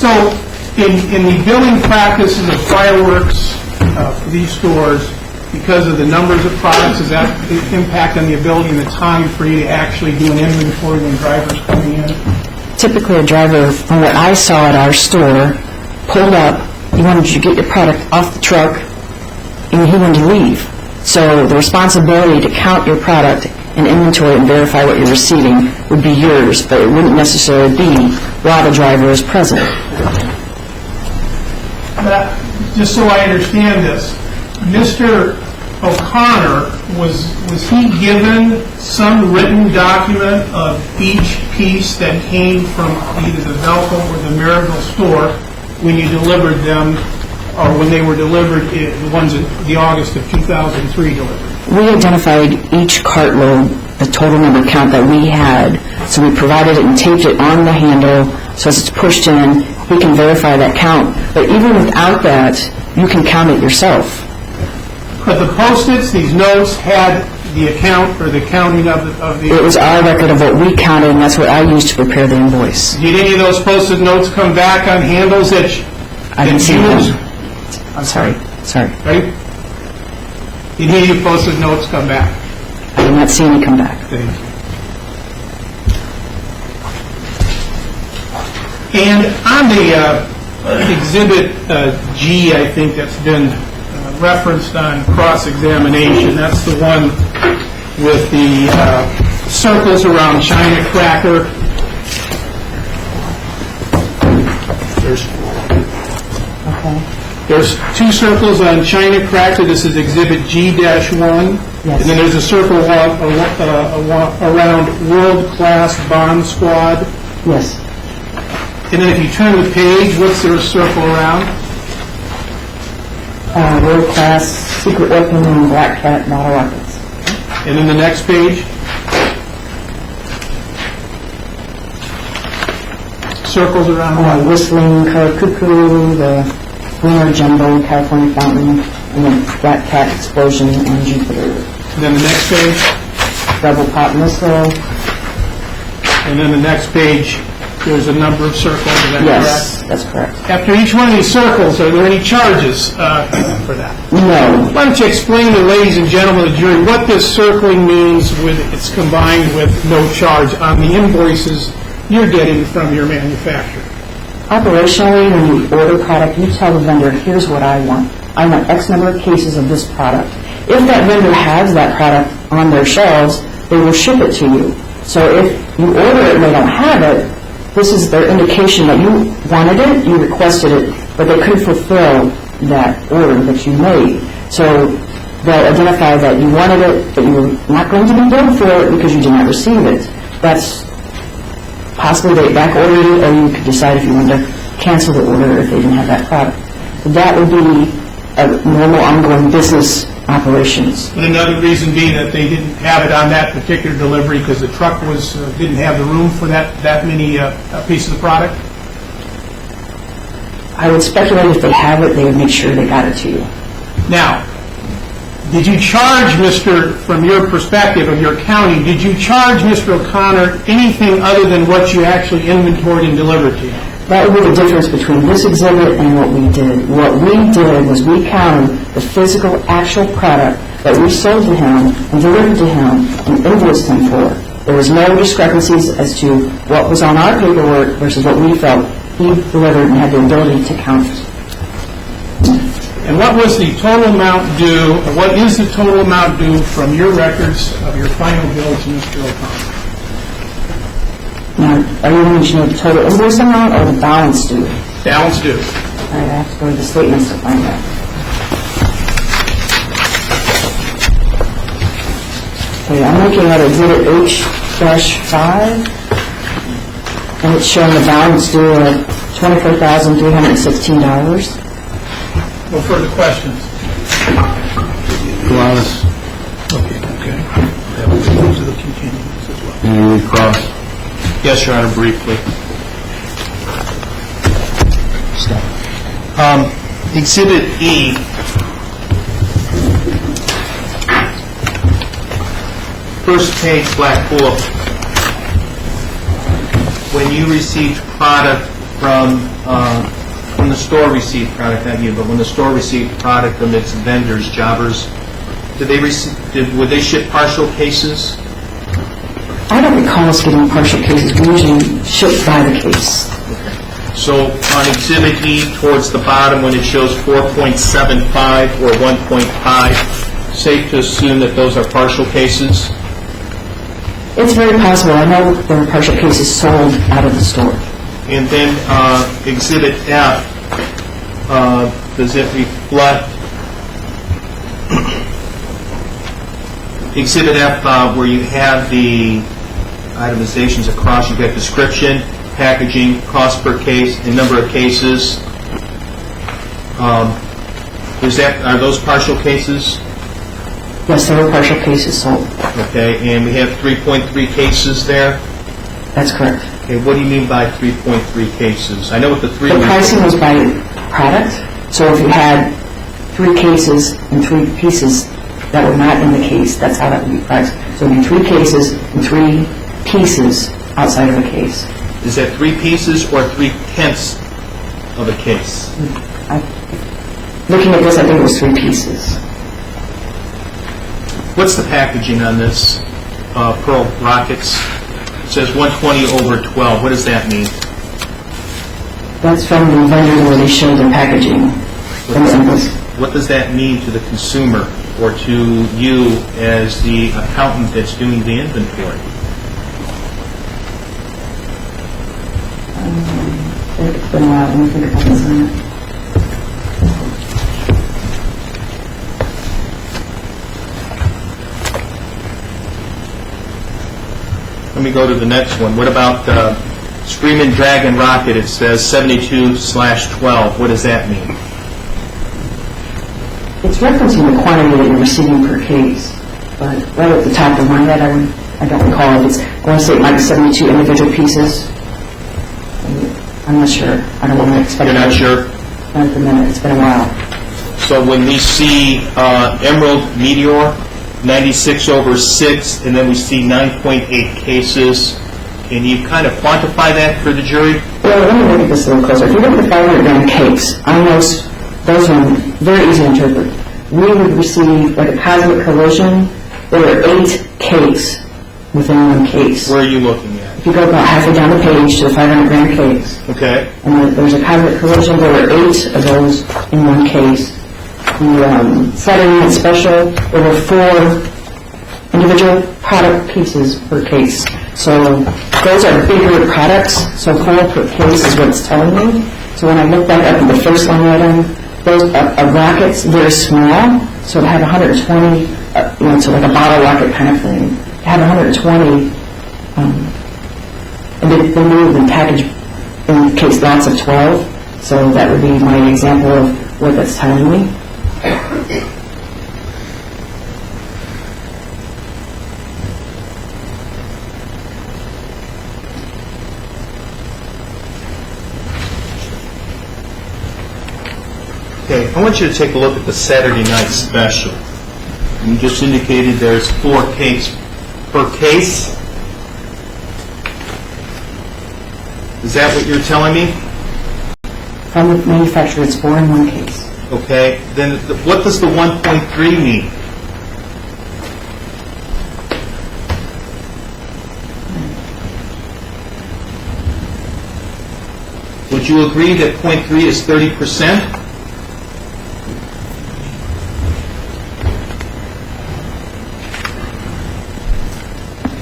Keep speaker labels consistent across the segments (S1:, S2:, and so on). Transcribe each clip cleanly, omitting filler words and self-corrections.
S1: So, in the billing practices of fireworks for these stores, because of the numbers of products, does that impact on the ability and the time for you to actually do an inventory when drivers coming in?
S2: Typically, a driver, from what I saw at our store, pulled up, he wanted you to get your product off the truck, and he wanted to leave. So the responsibility to count your product and inventory and verify what you're receiving would be yours, but it wouldn't necessarily be while the driver is present.
S1: Just so I understand this, Mr. O'Connor, was he given some written document of each piece that came from either the Velco or the Maryville store when you delivered them, or when they were delivered, the ones in the August of 2003 delivery?
S2: We identified each cartload, the total number count that we had, so we provided it and taped it on the handle, so as it's pushed in, we can verify that count. But even without that, you can count it yourself.
S1: But the Post-its, these notes, had the account or the counting of the...
S2: It was our record of what we counted, and that's what I used to prepare the invoice.
S1: Did any of those Post-it notes come back on handles that
S2: I didn't see them.
S1: I'm
S2: Sorry.
S1: Right? Did any of your Post-it notes come back?
S2: I did not see any come back.
S1: Thank you. And on the Exhibit G, I think that's been referenced on cross-examination, that's the one with the circles around China Cracker. There's two circles on China Cracker. This is Exhibit G-1. Yes. And then there's a circle around World Class Bomb Squad.
S2: Yes.
S1: And then if you turn the page, what's there a circle around?
S2: World Class Secret Weapon and Black Cat Model Rockets.
S1: And then the next page? Circles around
S2: Whistling Color Cuckoo, the Lunar Jumbo, California Fountain, and then Black Cat Explosion on Jupiter.
S1: And then the next page?
S2: Rebel Pop Missile.
S1: And then the next page, there's a number of circles. Is that
S2: correct? That's correct.
S1: After each one of these circles, are there any charges for that?
S2: No.
S1: Why don't you explain to ladies and gentlemen of the jury what this circling means when it's combined with no charge on the invoices you're getting from your manufacturer?
S2: Operationally, when you order product, you tell the vendor, here's what I want. I want X number of cases of this product. If that vendor has that product on their shelves, they will ship it to you. So if you order it and they don't have it, this is their indication that you wanted it, you requested it, but they couldn't fulfill that order that you made. So they'll identify that you wanted it, but you were not going to be billed for it because you did not receive it. That's possibly they back ordered it, or you could decide if you wanted to cancel the order if they didn't have that product. That would be a normal ongoing business operations.
S1: Would another reason be that they didn't have it on that particular delivery because the truck didn't have the room for that many pieces of product?
S2: I would speculate if they have it, they would make sure they got it to you.
S1: Now, did you charge from your perspective of your county, did you charge Mr. O'Connor anything other than what you actually inventoried and delivered to him?
S2: That would be the difference between this exhibit and what we did. What we did was we counted the physical, actual product that we sold to him and delivered to him and invoiced him for. There was no discrepancies as to what was on our paperwork versus what we felt he delivered and had the ability to count.
S1: And what was the total amount due, or what is the total amount due from your records of your final bill to Mr. O'Connor?
S2: Now, are you going to know the total invoice amount or the balance due?
S1: Balance due.
S2: All right, I have to go to the statements to find that. Okay, I'm looking at Exhibit H-5, and it's showing the balance due of $24,316.
S1: No further questions?
S3: Go on us.
S1: Okay. That will go to the continuance as well.
S3: Can you read cross?
S4: Yes, Your Honor, briefly. Exhibit E. First page, black book. When you received product when the store received product, not you, but when the store received product from its vendors, jobbers, would they ship partial cases?
S2: I don't recall us getting partial cases. We usually ship by the case.
S4: So on Exhibit E, towards the bottom, when it shows 4.75 or 1.5, safe to assume that those are partial cases?
S2: It's very possible. I know there are partial cases sold out of the store.
S4: And then Exhibit F, does it reflect Exhibit F where you have the itemizations across, you've got description, packaging, cost per case, the number of cases. Are those partial cases?
S2: Yes, there were partial cases sold.
S4: Okay, and we have 3.3 cases there?
S2: That's correct.
S4: Okay, what do you mean by 3.3 cases? I know what the three...
S2: The pricing was by product, so if you had 3 cases and 3 pieces that were not in the case, that's how that would be priced. So it would be 3 cases and 3 pieces outside of a case.
S4: Is that 3 pieces or 3/10 of a case?
S2: Looking at this, I think it was 3 pieces.
S4: What's the packaging on this Pearl Rockets? It says 120/12. What does that mean?
S2: That's from the vendor where they showed their packaging.
S4: What does that mean to the consumer or to you as the accountant that's doing the inventory?
S2: It's been a while. Let me think about this a minute.
S4: Let me go to the next one. What about Screamin' Dragon Rocket? It says 72/12. What does that mean?
S2: It's referencing the quantity that you're receiving per case, but right at the top of my head, I don't recall if it's, I want to say it might be 72 individual pieces. I'm not sure. I don't want to expect.
S4: You're not sure?
S2: Not at the minute. It's been a while.
S4: So when we see Emerald Meteor, 96/6, and then we see 9.8 cases, can you kind of quantify that for the jury?
S2: Well, let me look at this a little closer. If you look at the 500-gram cakes, I know those are very easy to interpret. We would receive, like a cosmic collision, there were 8 cakes within one case.
S4: Where are you looking at?
S2: If you go about halfway down the page to the 500-gram cakes,
S4: Okay.
S2: and there's a cosmic collision, there were 8 of those in one case. The Saturday Night Special, there were 4 individual product pieces per case. So those are bigger products, so 4 per case is what it's telling me. So when I look back up at the first line item, those rockets, very small, so it had 120, so like a bottle rocket kind of thing. It had 120, and they moved and packaged in case lots of 12. So that would be my example of what that's telling me.
S4: Okay, I want you to take a look at the Saturday Night Special. You just indicated there's 4 cakes per case. Is that what you're telling me?
S2: From the manufacturer, it's 4 in one case.
S4: Okay, then what does the 1.3 mean? Would you agree that 0.3 is 30%?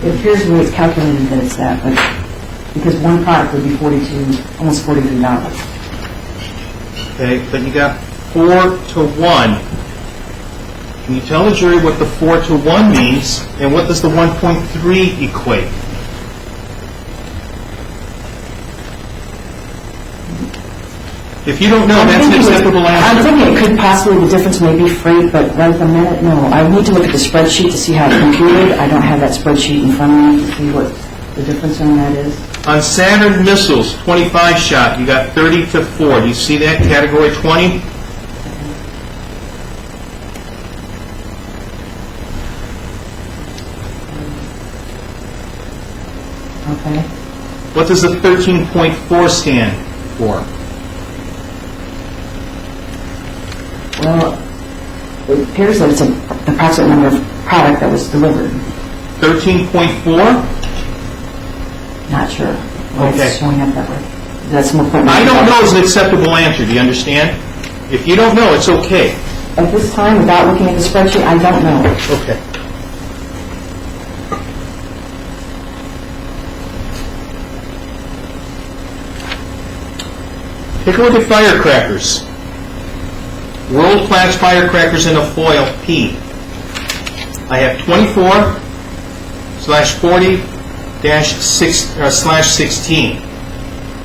S2: It appears to me it's calculated that it's that, but because one product would be almost $43.
S4: Okay, but you got 4-to-1. Can you tell the jury what the 4-to-1 means, and what does the 1.3 equate? If you don't know, that's an acceptable
S2: I'm
S4: answer.
S2: thinking it could possibly, the difference may be freight, but right at the minute, no. I need to look at the spreadsheet to see how it's computed. I don't have that spreadsheet in front of me to see what the difference on that is.
S4: On Saturn missiles, 25 shot, you got 30-4. Do you see that, category 20?
S2: Okay.
S4: What does the 13.4 stand?
S3: 13.4?
S2: Well, it appears that it's an approximate number of product that was delivered.
S4: 13.4?
S2: Not sure why
S4: Okay.
S2: it's showing up that way. That's more important.
S4: I don't know is an acceptable answer, do you understand? If you don't know, it's okay.
S2: At this time, without looking at the spreadsheet, I don't know.
S4: Okay. Take a look at firecrackers. World-class firecrackers in a foil, P. I have 24/40-6/16.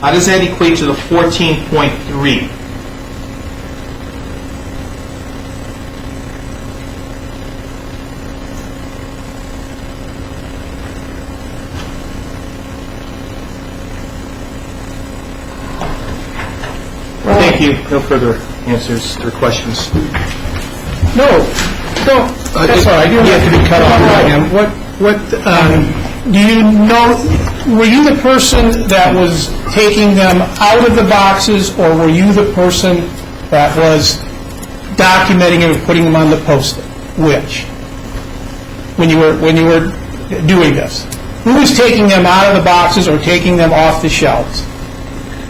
S4: How does that equate to the 14.3? Thank you. No further answers or questions.
S1: No, that's all right, you don't have to be cut off by him. Do you know, were you the person that was taking them out of the boxes, or were you the person that was documenting and putting them on the post-it? Which? When you were doing this? Who was taking them out of the boxes or taking them off the shelves?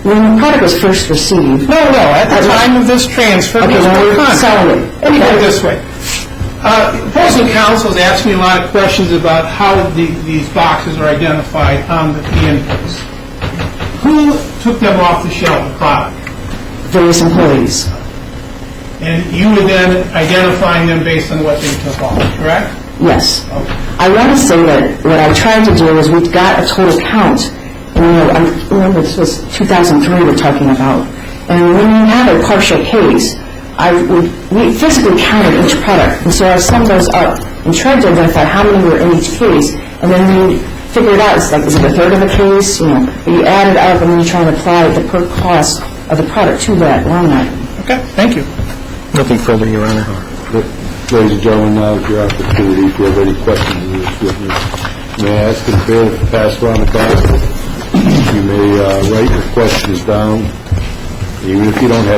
S2: When the product was first received...
S1: No, at the time of this transfer.
S2: Okay, when we were selling it.
S1: Let me put it this way. Opposing counsel has asked me a lot of questions about how these boxes are identified on the inputs. Who took them off the shelf, the product?
S2: Various employees.
S1: And you would then identifying them based on what they took off, correct?
S2: Yes.
S1: Okay.
S2: I want to say that what I tried to do is we got a total count. And, I remember this was 2003 we're talking about. And when you have a partial case, we physically counted each product. And so I summed those up and tried to identify how many were in each case. And then we figured out, it's like, is it a third of a case? You add it up and then you try and apply the per cost of the product to that line item.
S1: Okay, thank you.
S4: Nothing further, Your Honor.
S3: Ladies and gentlemen, now is your opportunity. If you have any questions of this witness, may I ask in favor to pass around the basket? You may write your questions down, even if you don't have